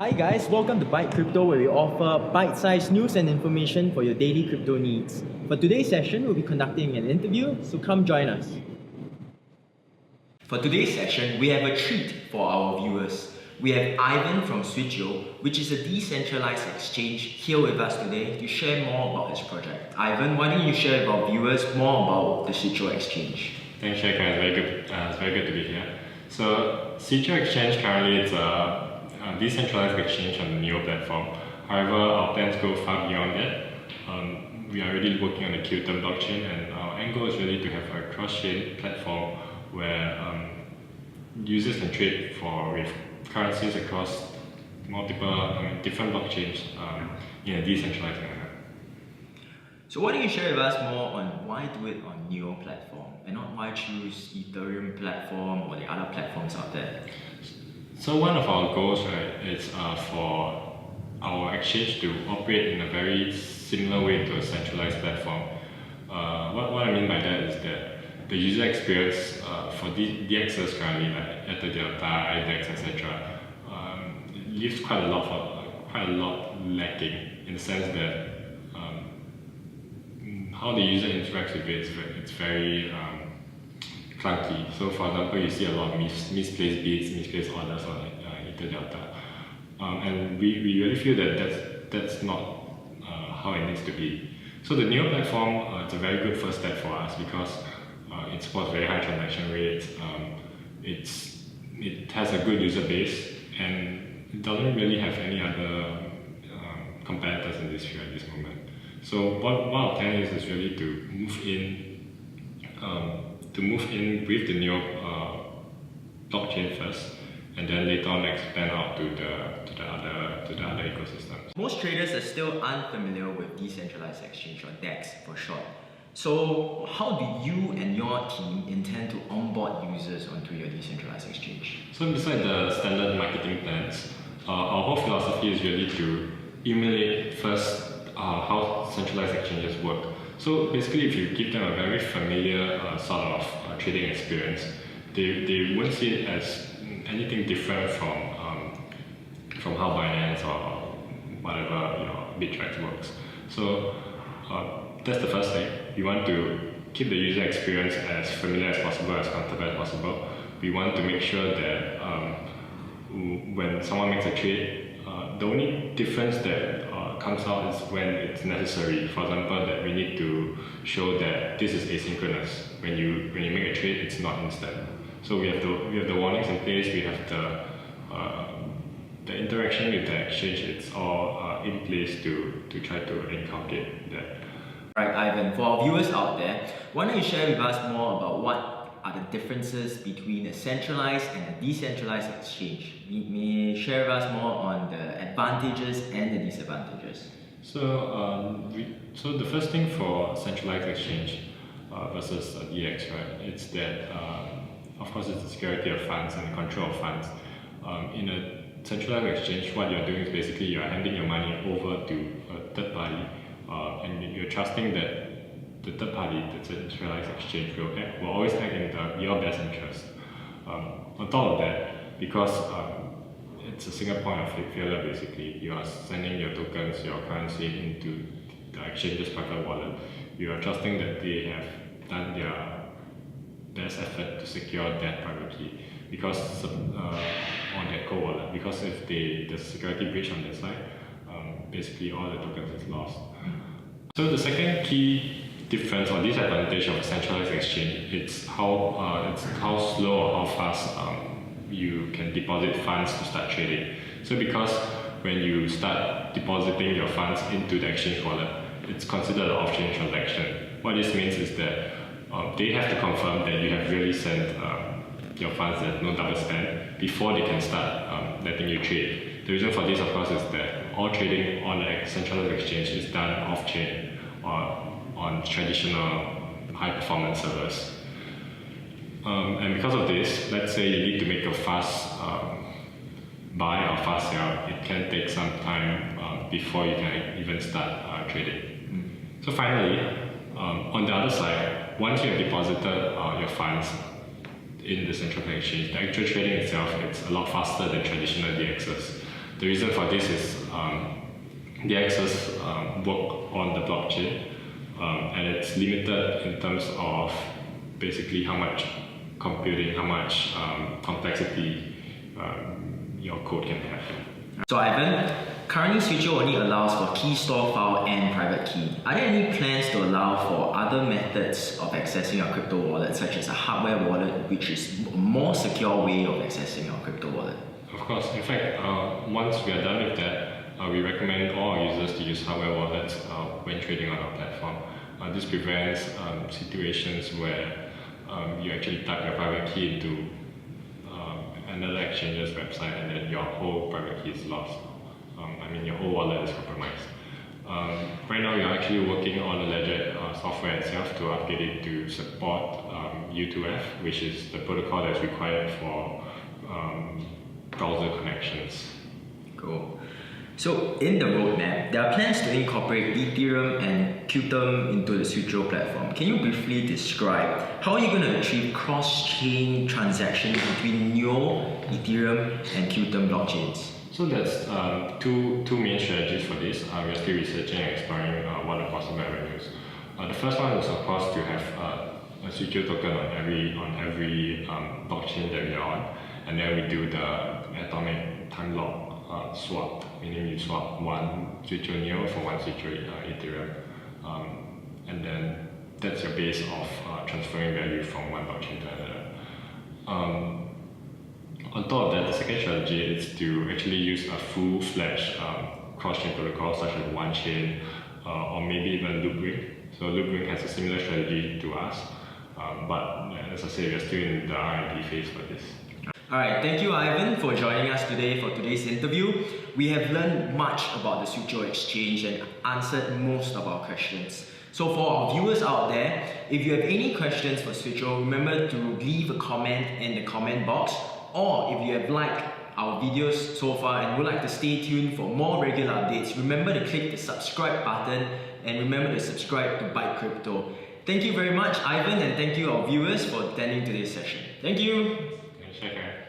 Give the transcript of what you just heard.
Hi guys, welcome to Byte Crypto, where we offer bite-sized news and information for your daily crypto needs. For today's session, we'll be conducting an interview, so come join us. For today's session, we have a treat for our viewers. We have Ivan from Switcheo, which is a decentralized exchange, here with us today to share more about his project. Ivan, why don't you share with our viewers more about the Switcheo exchange? Thanks, Shekhar. It's very good to be here. So, Switcheo Exchange currently is a decentralized exchange on the NEO platform. However, our plans go far beyond that. We are already working on the Qtum blockchain, and our end goal is really to have a cross-chain platform where users can trade with currencies across multiple different blockchains in a decentralized manner. So why don't you share with us more on why do it on NEO platform and not why choose Ethereum platform or the other platforms out there? So one of our goals, right, is for our exchange to operate in a very similar way to a centralized platform. What I mean by that is that the user experience for DXs currently, like Ether Delta, IDEX, etc., leaves quite a lot lacking, in the sense that how the user interacts with it, it's very clunky. So for example, you see a lot of misplaced bids, misplaced orders on Ether Delta. And we really feel that that's not how it needs to be. So the NEO platform, it's a very good first step for us because it supports very high transaction rates, it has a good user base, and it doesn't really have any other competitors in this field at this moment. So what our plan is really to move in with the NEO blockchain first, and then later on expand out to the other ecosystems. Most traders are still unfamiliar with decentralized exchange, or DEX for short. So how do you and your team intend to onboard users onto your decentralized exchange? So beside the standard marketing plans, our whole philosophy is really to emulate first how centralized exchanges work. So basically, if you give them a very familiar sort of trading experience, they won't see it as anything different from how Binance or whatever Bittrex works. So that's the first thing. We want to keep the user experience as familiar as possible, as comfortable as possible. We want to make sure that when someone makes a trade, the only difference that comes out is when it's necessary. For example, that we need to show that this is asynchronous. When you make a trade, it's not instant. So we have the warnings in place. We have the interaction with the exchange. It's all in place to try to inculcate that. Alright, Ivan, for our viewers out there, why don't you share with us more about what are the differences between a centralized and a decentralized exchange? May you share with us more on the advantages and the disadvantages? So, so the first thing for centralized exchange versus DX, right? It's that, of course, it's the security of funds and the control of funds. In a centralized exchange, what you're doing is basically you're handing your money over to a third party, and you're trusting that the third party, the centralized exchange, will always act in your best interest. On top of that, because it's a single point of failure, basically, you are sending your tokens, your currency into the exchange's private wallet. You are trusting that they have done their best effort to secure that private key, because on their core wallet. Because if the security breach on their side, basically all the tokens is lost. So the second key difference or disadvantage of a centralized exchange, it's how slow or how fast you can deposit funds to start trading. So because when you start depositing your funds into the exchange wallet, it's considered an off-chain transaction. What this means is that they have to confirm that you have really sent your funds, there's no double spend, before they can start letting you trade. The reason for this, of course, is that all trading on a centralized exchange is done off-chain or on traditional high-performance servers. And because of this, let's say you need to make a fast buy or fast sell, it can take some time before you can even start trading. So finally, on the other side, once you have deposited your funds in the central bank exchange, the actual trading itself, it's a lot faster than traditional DXs. The reason for this is the access work on the blockchain, and it's limited in terms of basically how much computing, how much complexity your code can have. So Ivan, currently Switcheo only allows for key store file and private key. Are there any plans to allow for other methods of accessing your crypto wallet, such as a hardware wallet, which is a more secure way of accessing your crypto wallet? Of course. In fact, once we are done with that, we recommend all our users to use hardware wallets when trading on our platform. This prevents situations where you actually type your private key into another exchange's website and then your whole private key is lost. Your whole wallet is compromised. Right now, we are actually working on the Ledger software itself to upgrade it to support U2F, which is the protocol that's required for browser connections. Cool. So in the roadmap, there are plans to incorporate Ethereum and Qtum into the Switcheo platform. Can you briefly describe how are you going to achieve cross-chain transactions between your Ethereum and Qtum blockchains? So that's two main strategies for this. We're still researching and exploring what are possible avenues. The first one is of course to have a Switcheo token on every blockchain that we are on, and then we do the atomic time lock swap, meaning you swap one Switcheo Neo for one Switcheo Ethereum, and then that's your base of transferring value from one blockchain to another. On top of that, the second strategy is to actually use a full-fledged cross-chain protocol such as OneChain or maybe even Loopring. So Loopring has a similar strategy to us, but as I say, we're still in the R&D phase for this. Alright, thank you Ivan for joining us today for today's interview. We have learned much about the Switcheo exchange and answered most of our questions. So for our viewers out there, if you have any questions for Switcheo, remember to leave a comment in the comment box, or if you have liked our videos so far and would like to stay tuned for more regular updates, remember to click the subscribe button and remember to subscribe to Byte Crypto. Thank you very much Ivan, and thank you our viewers for attending today's session. Thank you! Take care.